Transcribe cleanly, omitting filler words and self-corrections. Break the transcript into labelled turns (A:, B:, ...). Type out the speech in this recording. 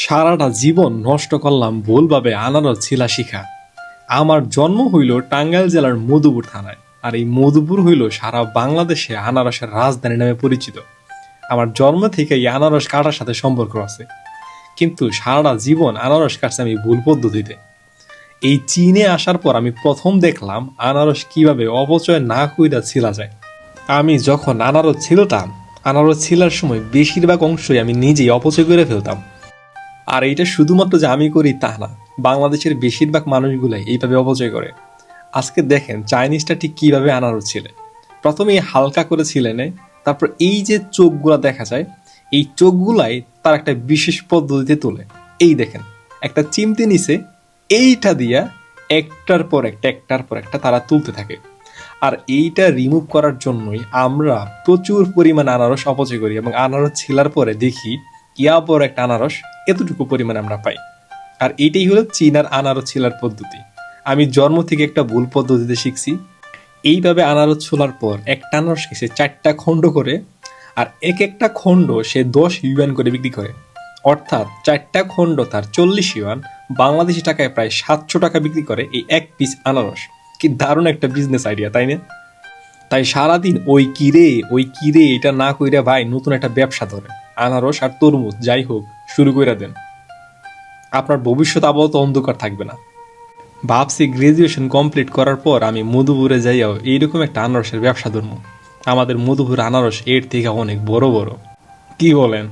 A: সারাটা জীবন নষ্ট করলাম ভুলভাবে আনারস ছিলা শিখা। আমার জন্ম হইল টাঙ্গাইল জেলার মধুপুর থানায়, আর এই মধুপুর হইল সারা বাংলাদেশে আনারসের রাজধানী নামে পরিচিত। আমার জন্ম থেকে এই আনারস কাটার সাথে সম্পর্ক আছে, কিন্তু সারাটা জীবন আনারস কাটছে আমি ভুল পদ্ধতিতে। এই চীনে আসার পর আমি প্রথম দেখলাম আনারস কিভাবে অপচয় না কইরা ছিলা যায়। আমি যখন আনারস ছিলতাম, আনারস ছিলার সময় বেশিরভাগ অংশই আমি নিজেই অপচয় করে ফেলতাম। আর এইটা শুধুমাত্র যে আমি করি তা না, বাংলাদেশের বেশিরভাগ মানুষগুলাই এইভাবে অপচয় করে। আজকে দেখেন চাইনিজটা ঠিক কিভাবে আনারস ছিলে। প্রথমে এই হালকা করে ছিলে নেয়, তারপর এই যে চোখগুলা দেখা যায়, এই চোখগুলাই তার একটা বিশেষ পদ্ধতিতে তোলে। এই দেখেন, একটা চিমটি নিছে, এইটা দিয়া একটার পর একটা তারা তুলতে থাকে। আর এইটা রিমুভ করার জন্যই আমরা প্রচুর পরিমাণ আনারস অপচয় করি, এবং আনারস ছিলার পরে দেখি ইয়া পর একটা আনারস এতটুকু পরিমাণে আমরা পাই। আর এইটাই হলো চীনার আনারস ছিলার পদ্ধতি। আমি জন্ম থেকে একটা ভুল পদ্ধতিতে শিখছি। এইভাবে আনারস ছোলার পর একটা আনারস এসে 4টা খণ্ড করে, আর এক একটা খণ্ড সে 10 ইউয়ান করে বিক্রি করে। অর্থাৎ 4টা খণ্ড তার 40 ইউয়ান, বাংলাদেশি টাকায় প্রায় 700 টাকা বিক্রি করে এই এক পিস আনারস। কি দারুণ একটা বিজনেস আইডিয়া, তাই না? তাই সারাদিন ওই কিরে এটা না কইরা ভাই নতুন একটা ব্যবসা ধরে আনারস আর তরমুজ যাই হোক শুরু কইরা দেন। আপনার ভবিষ্যৎ আপাতত অন্ধকার থাকবে না। ভাবছি গ্রাজুয়েশন কমপ্লিট করার পর আমি মধুপুরে যাইয়াও এইরকম একটা আনারসের ব্যবসা ধরবো। আমাদের মধুপুর আনারস এর থেকে অনেক বড় বড়। কি বলেন?